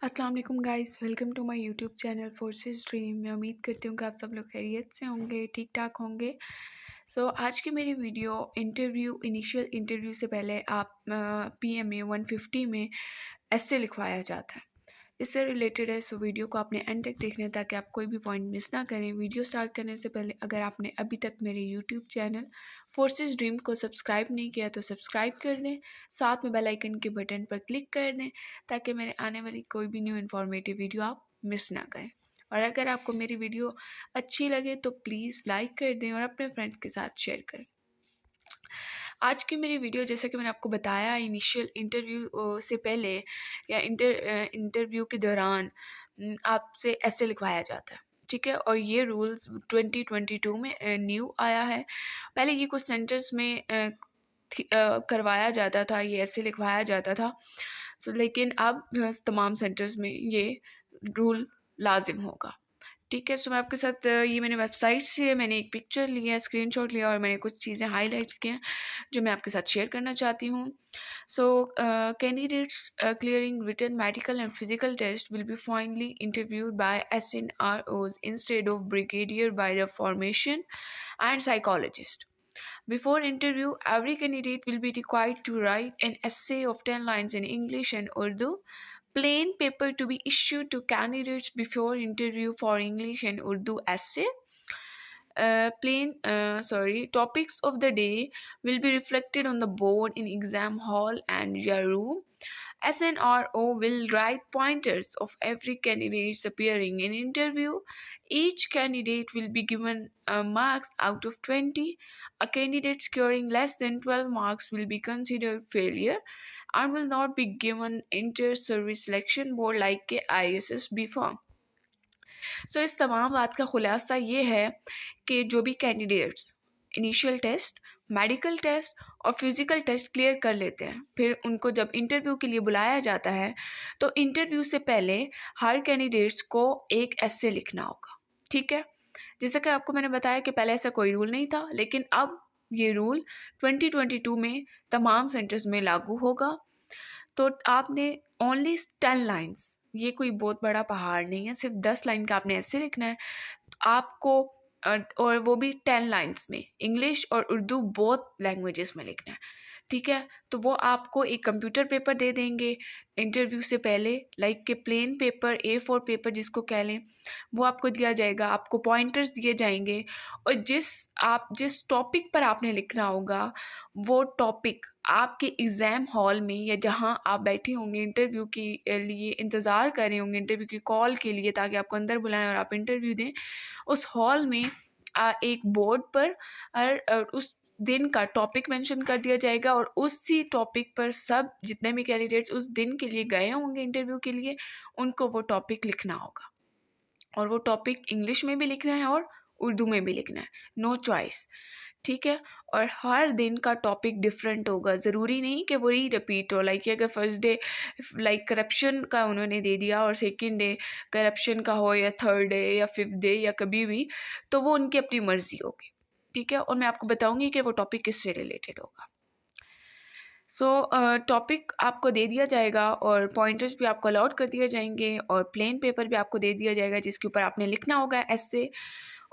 अस्सलाम वालेकुम guys, welcome to my YouTube channel forces dream. मैं उम्मीद करती हूँ कि आप सब लोग खैरियत से होंगे, ठीक ठाक होंगे। आज की मेरी वीडियो इनिशियल इंटरव्यू से पहले आप PMA 150 में ऐसे लिखवाया जाता है, इससे रिलेटेड है। वीडियो को आपने एंड तक देखना है ताकि आप कोई भी पॉइंट मिस ना करें। वीडियो स्टार्ट करने से पहले अगर आपने अभी तक मेरे यूट्यूब चैनल फोर्सेस ड्रीम को सब्सक्राइब नहीं किया तो सब्सक्राइब कर दें, साथ में बेल आइकन के बटन पर क्लिक कर दें ताकि मेरे आने वाली कोई भी न्यू इन्फॉर्मेटिव वीडियो आप मिस ना करें। और अगर आपको मेरी वीडियो अच्छी लगे तो प्लीज़ लाइक कर दें और अपने फ्रेंड्स के साथ शेयर करें। आज की मेरी वीडियो, जैसा कि मैंने आपको बताया, इनिशियल इंटरव्यू से पहले या इंटरव्यू के दौरान आपसे ऐसे लिखवाया जाता है, ठीक है। और ये रूल्स 2022 में न्यू आया है। पहले ये कुछ सेंटर्स में करवाया जाता था, ये ऐसे लिखवाया जाता था। लेकिन अब तमाम सेंटर्स में ये रूल लाजिम होगा, ठीक है। मैं आपके साथ ये मैंने वेबसाइट से मैंने एक पिक्चर लिया, स्क्रीनशॉट लिया और मैंने कुछ चीज़ें हाईलाइट्स की हैं जो मैं आपके साथ शेयर करना चाहती हूँ। Candidates clearing written medical and physical test will be finally interviewed by SNROs instead of brigadier by the formation and psychologist. Before interview, every candidate will be required to write an essay of 10 lines in English and Urdu. Plain paper to be issued to candidates before interview for English and Urdu essay. Topics of the day will be reflected on the board in exam hall and your room. SNRO will write pointers of every candidate appearing in interview. Each candidate will be given marks out of 20. A candidate scoring less than 12 marks will be considered failure and will not be given inter-service selection board like ISSB form. इस तमाम बात का खुलासा ये है कि जो भी candidates initial test, medical test और फिज़िकल टेस्ट क्लियर कर लेते हैं, फिर उनको जब इंटरव्यू के लिए बुलाया जाता है तो इंटरव्यू से पहले हर कैंडिडेट्स को एक ऐसे लिखना होगा, ठीक है। जैसे कि आपको मैंने बताया कि पहले ऐसा कोई रूल नहीं था, लेकिन अब ये रूल 2022 में तमाम सेंटर्स में लागू होगा। तो आपने ओनली 10 लाइन्स, ये कोई बहुत बड़ा पहाड़ नहीं है, सिर्फ 10 लाइन का आपने ऐसे लिखना है आपको, और वो भी 10 लाइन्स में, इंग्लिश और उर्दू बोथ लैंग्वेजेस में लिखना है, ठीक है। तो वो आपको एक कंप्यूटर पेपर दे देंगे इंटरव्यू से पहले, लाइक के प्लेन पेपर, A4 पेपर जिसको कह लें, वो आपको दिया जाएगा। आपको पॉइंटर्स दिए जाएंगे और जिस टॉपिक पर आपने लिखना होगा वो टॉपिक आपके एग्ज़ाम हॉल में या जहां आप बैठे होंगे इंटरव्यू के लिए, इंतज़ार कर रहे होंगे इंटरव्यू की कॉल के लिए ताकि आपको अंदर बुलाएं और आप इंटरव्यू दें, उस हॉल में एक बोर्ड पर उस दिन का टॉपिक मेंशन कर दिया जाएगा और उसी टॉपिक पर सब जितने भी कैंडिडेट्स उस दिन के लिए गए होंगे इंटरव्यू के लिए, उनको वो टॉपिक लिखना होगा। और वो टॉपिक इंग्लिश में भी लिखना है और उर्दू में भी लिखना है, नो चॉइस, ठीक है। और हर दिन का टॉपिक डिफरेंट होगा, ज़रूरी नहीं कि वही रिपीट हो। लाइक अगर फर्स्ट डे लाइक करप्शन का उन्होंने दे दिया और सेकंड डे करप्शन का हो, या थर्ड डे या फिफ्थ डे या कभी भी, तो वो उनकी अपनी मर्जी होगी, ठीक है। और मैं आपको बताऊंगी कि वो टॉपिक किससे रिलेटेड होगा। टॉपिक आपको दे दिया जाएगा और पॉइंटर्स भी आपको अलॉट कर दिए जाएंगे और प्लेन पेपर भी आपको दे दिया जाएगा जिसके ऊपर आपने लिखना होगा ऐसे।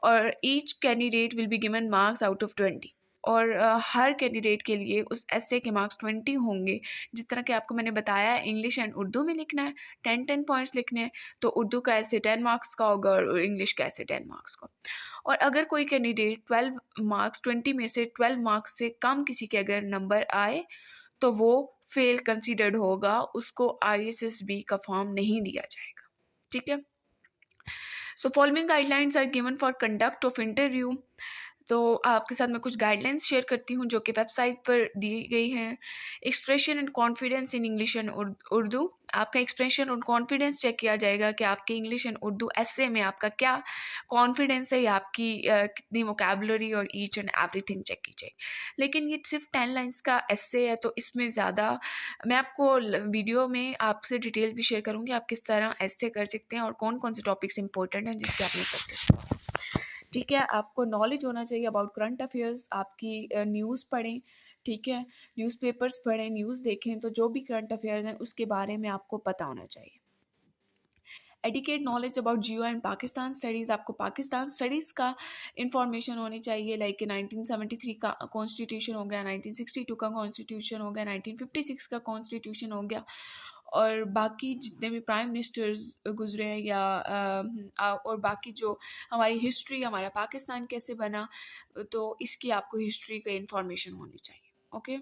और each candidate will be given marks out of 20, और हर कैंडिडेट के लिए उस ऐसे के मार्क्स 20 होंगे। जिस तरह के आपको मैंने बताया, इंग्लिश एंड उर्दू में लिखना है, 10 पॉइंट्स लिखने हैं, तो उर्दू का ऐसे 10 मार्क्स का होगा और इंग्लिश का ऐसे 10 मार्क्स का। और अगर कोई कैंडिडेट 20 में से 12 मार्क्स से कम किसी के अगर नंबर आए तो वो फेल कंसीडर्ड होगा, उसको ISSB का फॉर्म नहीं दिया जाएगा, ठीक है। Following guidelines are given for conduct of interview. तो आपके साथ मैं कुछ गाइडलाइंस शेयर करती हूँ जो कि वेबसाइट पर दी गई हैं। Expression and confidence in English and Urdu, आपका एक्सप्रेशन और कॉन्फिडेंस चेक किया जाएगा कि आपके इंग्लिश एंड उर्दू ऐसे में आपका क्या कॉन्फिडेंस है या आपकी कितनी वोकैबुलरी और ईच एंड एवरीथिंग चेक की जाएगी। लेकिन ये सिर्फ 10 लाइन्स का एस्से है, तो इसमें ज़्यादा मैं आपको वीडियो में आपसे डिटेल भी शेयर करूँगी आप किस तरह एस्से कर सकते हैं और कौन कौन से टॉपिक्स इंपॉर्टेंट हैं जिसके आपने प्रैक्टिस, ठीक है। आपको नॉलेज होना चाहिए अबाउट करंट अफेयर्स, आपकी न्यूज़ पढ़ें, ठीक है, न्यूज़पेपर्स पढ़ें, न्यूज़ देखें, तो जो भी करंट अफेयर्स हैं उसके बारे में आपको पता होना चाहिए। Adequate knowledge about Jio and Pakistan studies, आपको पाकिस्तान स्टडीज़ का इंफॉर्मेशन होनी चाहिए, लाइक 1973 का कॉन्स्टिट्यूशन हो गया, 1962 का कॉन्स्टिट्यूशन हो गया, 1956 का कॉन्स्टिट्यूशन हो गया, और बाकी जितने भी प्राइम मिनिस्टर्स गुजरे हैं या और बाकी जो हमारी हिस्ट्री, हमारा पाकिस्तान कैसे बना, तो इसकी आपको हिस्ट्री का इंफॉर्मेशन होनी चाहिए। ओके,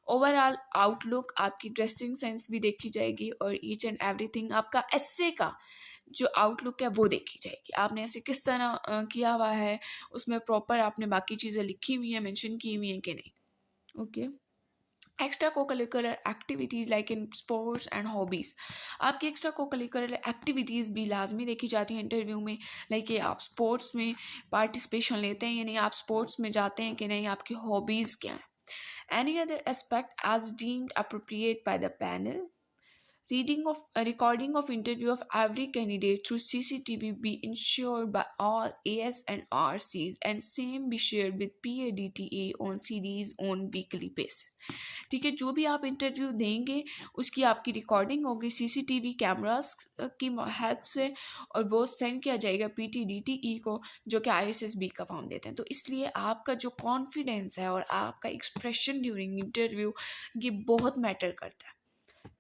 ओवरऑल आउटलुक, आपकी ड्रेसिंग सेंस भी देखी जाएगी, और ईच एंड एवरीथिंग आपका एस्से का जो आउटलुक है वो देखी जाएगी। आपने ऐसे किस तरह किया हुआ है, उसमें प्रॉपर आपने बाकी चीज़ें लिखी हुई हैं, मेंशन की हुई हैं कि नहीं। ओके, एक्स्ट्रा को curricular activities like in sports and hobbies, आपकी एक्स्ट्रा को करिकुलर एक्टिविटीज़ भी लाजमी देखी जाती हैं इंटरव्यू में, लाइक कि आप स्पोर्ट्स में पार्टिसिपेशन लेते हैं या नहीं, आप स्पोर्ट्स में जाते हैं कि नहीं, आपकी हॉबीज़ क्या हैं। Any other aspect as deemed appropriate by the panel. Recording of interview of every candidate through CCTV be ensured by all AS and RCs, and same be shared with PADTA on series on weekly basis. ठीक है, जो भी आप interview देंगे उसकी आपकी recording होगी CCTV cameras की हेल्प से, और वो सेंड किया जाएगा PTDTE को, जो कि ISSB का फॉर्म देते हैं। तो इसलिए आपका जो कॉन्फिडेंस है और आपका एक्सप्रेशन ड्यूरिंग इंटरव्यू, ये बहुत मैटर करता है।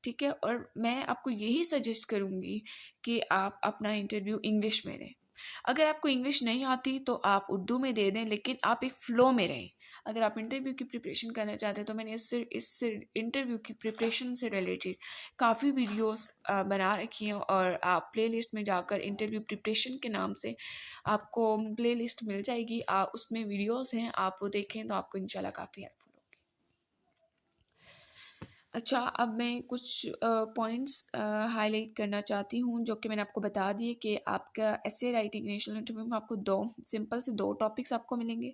ठीक है, और मैं आपको यही सजेस्ट करूँगी कि आप अपना इंटरव्यू इंग्लिश में दें। अगर आपको इंग्लिश नहीं आती तो आप उर्दू में दे दें, लेकिन आप एक फ़्लो में रहें। अगर आप इंटरव्यू की प्रिपरेशन करना चाहते हैं तो मैंने इस इंटरव्यू की प्रिपरेशन से रिलेटेड काफ़ी वीडियोस बना रखी हैं, और आप प्लेलिस्ट में जाकर इंटरव्यू प्रिपरेशन के नाम से आपको प्लेलिस्ट मिल जाएगी, उसमें वीडियोस हैं, आप वो देखें तो आपको इंशाल्लाह काफ़ी हेल्पफुल। अच्छा, अब मैं कुछ पॉइंट्स हाईलाइट करना चाहती हूँ जो कि मैंने आपको बता दिए कि आपका एसे राइटिंग नेशनल इंटरव्यू में आपको दो टॉपिक्स आपको मिलेंगे,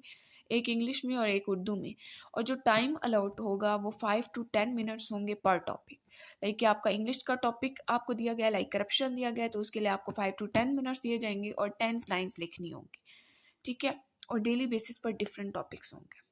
एक इंग्लिश में और एक उर्दू में, और जो टाइम अलाउट होगा वो 5 to 10 मिनट्स होंगे पर टॉपिक। लाइक कि आपका इंग्लिश का टॉपिक आपको दिया गया, लाइक करप्शन दिया गया, तो उसके लिए आपको 5 to 10 मिनट्स दिए जाएंगे और 10 लाइन्स लिखनी होंगी। ठीक है, और डेली बेसिस पर डिफरेंट टॉपिक्स होंगे।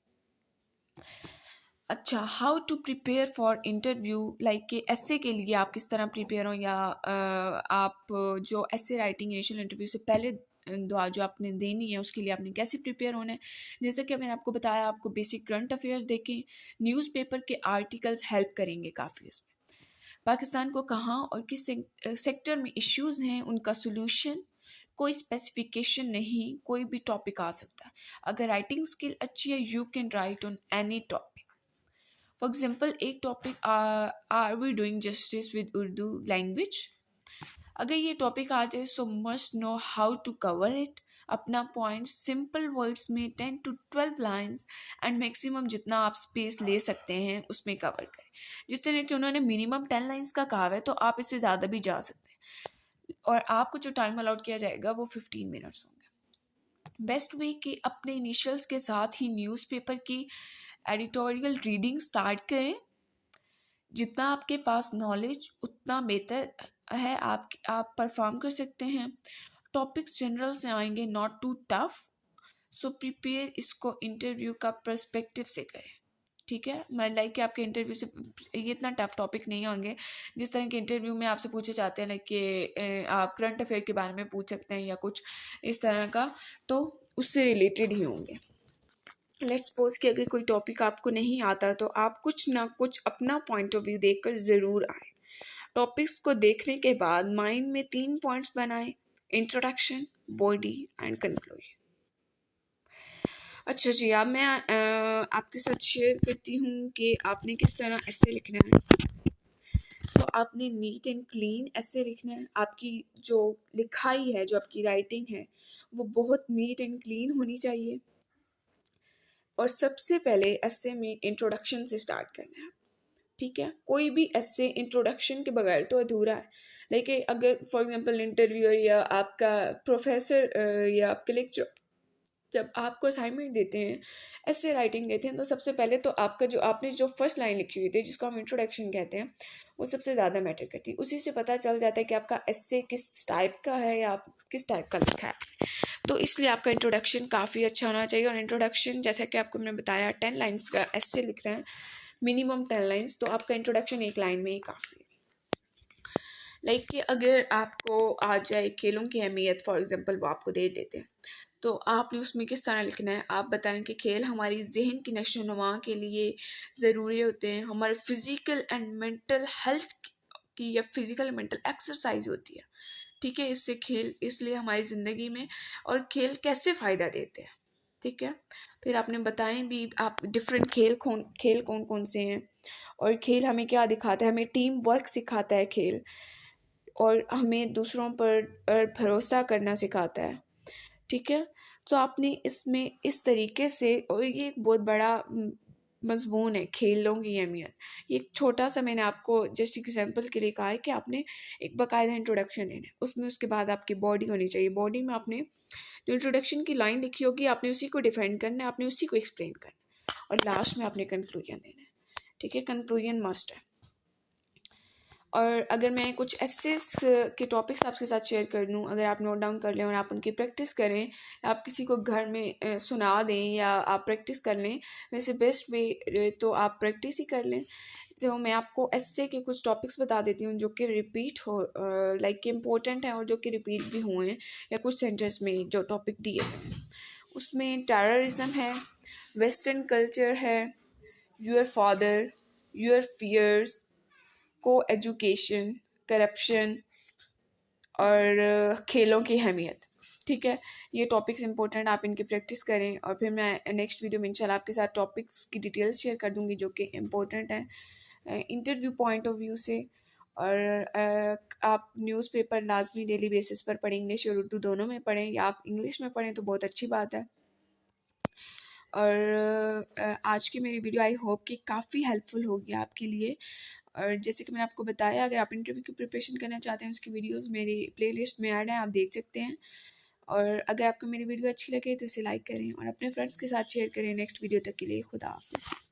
अच्छा, how to prepare for interview, like कि एस्से के लिए आप किस तरह प्रिपेयर हो, या आप जो एस्से राइटिंग इनिशियल इंटरव्यू से पहले दुआ जो आपने देनी है उसके लिए आपने कैसे प्रिपेयर होना है। जैसे कि मैंने आपको बताया, आपको बेसिक करंट अफेयर्स देखें, न्यूज़पेपर के आर्टिकल्स हेल्प करेंगे काफ़ी इसमें। पाकिस्तान को कहाँ और किस सेक्टर में इश्यूज़ हैं, उनका सोल्यूशन, कोई स्पेसिफिकेशन नहीं, कोई भी टॉपिक आ सकता है। अगर राइटिंग स्किल अच्छी है, you can write on any topic. For example, एक topic are we doing justice with Urdu language, अगर ये टॉपिक आ जाए so must know how to cover it, अपना पॉइंट सिंपल वर्ड्स में 10 to 12 लाइन्स एंड मैक्सिमम जितना आप स्पेस ले सकते हैं उसमें कवर करें। जिस तरह कि उन्होंने मिनिमम 10 लाइन्स का कहा है, तो आप इससे ज़्यादा भी जा सकते हैं, और आपको जो टाइम अलाउट किया जाएगा वो 15 मिनट्स होंगे। बेस्ट वे कि अपने इनिशियल्स के साथ ही न्यूज़पेपर की एडिटोरियल रीडिंग स्टार्ट करें। जितना आपके पास नॉलेज उतना बेहतर है, आप परफॉर्म कर सकते हैं। टॉपिक्स जनरल से आएंगे, not too tough, so prepare इसको इंटरव्यू का पर्सपेक्टिव से करें। ठीक है, मैं लाइक कि आपके इंटरव्यू से ये इतना टफ टॉपिक नहीं होंगे। जिस तरह के इंटरव्यू में आपसे पूछे जाते हैं, लाइक कि आप करंट अफेयर के बारे में पूछ सकते हैं या कुछ इस तरह का, तो उससे रिलेटेड ही होंगे। लेट्स सपोज कि अगर कोई टॉपिक आपको नहीं आता तो आप कुछ ना कुछ अपना पॉइंट ऑफ व्यू देखकर ज़रूर आए। टॉपिक्स को देखने के बाद माइंड में 3 पॉइंट्स बनाएं, इंट्रोडक्शन, बॉडी एंड कंक्लूजन। अच्छा जी, अब मैं आपके साथ शेयर करती हूँ कि आपने किस तरह ऐसे लिखना है। तो आपने नीट एंड क्लीन ऐसे लिखना है। आपकी जो लिखाई है, जो आपकी राइटिंग है, वो बहुत नीट एंड क्लीन होनी चाहिए। और सबसे पहले एस्से में इंट्रोडक्शन से स्टार्ट करना है। ठीक है, कोई भी एस्से इंट्रोडक्शन के बगैर तो अधूरा है। लेकिन अगर फॉर एग्जांपल इंटरव्यूअर या आपका प्रोफेसर या आपके लेक्चर जब आपको असाइनमेंट देते हैं, एस्से राइटिंग देते हैं, तो सबसे पहले तो आपका जो आपने जो फर्स्ट लाइन लिखी हुई थी, जिसको हम इंट्रोडक्शन कहते हैं, वो सबसे ज़्यादा मैटर करती है। उसी से पता चल जाता है कि आपका एस्से किस टाइप का है या आप किस टाइप का लिखा है। तो इसलिए आपका इंट्रोडक्शन काफ़ी अच्छा होना चाहिए। और इंट्रोडक्शन, जैसा कि आपको मैंने बताया, 10 लाइन्स का एस्से लिख रहे हैं, मिनिमम 10 लाइन्स, तो आपका इंट्रोडक्शन 1 लाइन में ही काफ़ी है। लाइक कि अगर आपको आ जाए खेलों की अहमियत, फॉर एग्जांपल वो आपको दे देते हैं, तो आपने उसमें किस तरह लिखना है। आप बताएं कि खेल हमारी जहन की नशो नुमा के लिए ज़रूरी होते हैं, हमारे फिज़िकल एंड मेंटल हेल्थ की या फिज़िकल मेंटल एक्सरसाइज होती है, ठीक है। इससे खेल इसलिए हमारी ज़िंदगी में, और खेल कैसे फ़ायदा देते हैं, ठीक है। फिर आपने बताएं भी आप डिफरेंट खेल कौन कौन से हैं, और खेल हमें क्या दिखाता है। हमें टीम वर्क सिखाता है खेल, और हमें दूसरों पर भरोसा करना सिखाता है, ठीक है। तो आपने इसमें इस तरीके से, और ये एक बहुत बड़ा मजमून है खेलों की अहमियत। ये एक छोटा सा मैंने आपको जस्ट एग्जांपल के लिए कहा है कि आपने एक बाकायदा इंट्रोडक्शन देना है, उसमें उसके बाद आपकी बॉडी होनी चाहिए। बॉडी में आपने जो इंट्रोडक्शन की लाइन लिखी होगी आपने उसी को डिफाइन करना है, आपने उसी को एक्सप्लेन करना है, और लास्ट में आपने कंक्लूजन देना है, ठीक है। कंक्लूजन मस्ट है। और अगर मैं कुछ एसेस के टॉपिक्स आपके साथ शेयर कर दूँ, अगर आप नोट डाउन कर लें और आप उनकी प्रैक्टिस करें, आप किसी को घर में सुना दें या आप प्रैक्टिस कर लें, वैसे बेस्ट वे तो आप प्रैक्टिस ही कर लें। तो मैं आपको एसे के कुछ टॉपिक्स बता देती हूँ जो कि रिपीट हो, लाइक कि इम्पोर्टेंट हैं और जो कि रिपीट भी हुए हैं, या कुछ सेंटेंस में जो टॉपिक दिए हैं। उसमें टेररिज्म है, वेस्टर्न कल्चर है, योर फादर, योर फियर्स, को एजुकेशन, करप्शन, और खेलों की अहमियत, ठीक है। ये टॉपिक्स इंपॉर्टेंट, आप इनकी प्रैक्टिस करें, और फिर मैं नेक्स्ट वीडियो में इंशाल्लाह आपके साथ टॉपिक्स की डिटेल्स शेयर कर दूंगी जो कि इम्पोर्टेंट है इंटरव्यू पॉइंट ऑफ व्यू से। और आप न्यूज़पेपर लाजमी डेली बेसिस पर पढ़ें, इंग्लिश और उर्दू दोनों में पढ़ें, या आप इंग्लिश में पढ़ें तो बहुत अच्छी बात है। और आज की मेरी वीडियो आई होप कि काफ़ी हेल्पफुल होगी आपके लिए। और जैसे कि मैंने आपको बताया, अगर आप इंटरव्यू की प्रिपरेशन करना चाहते हैं, उसकी वीडियोस मेरी प्लेलिस्ट में ऐड हैं, आप देख सकते हैं। और अगर आपको मेरी वीडियो अच्छी लगे तो इसे लाइक करें और अपने फ्रेंड्स के साथ शेयर करें। नेक्स्ट वीडियो तक के लिए खुदा हाफिज़।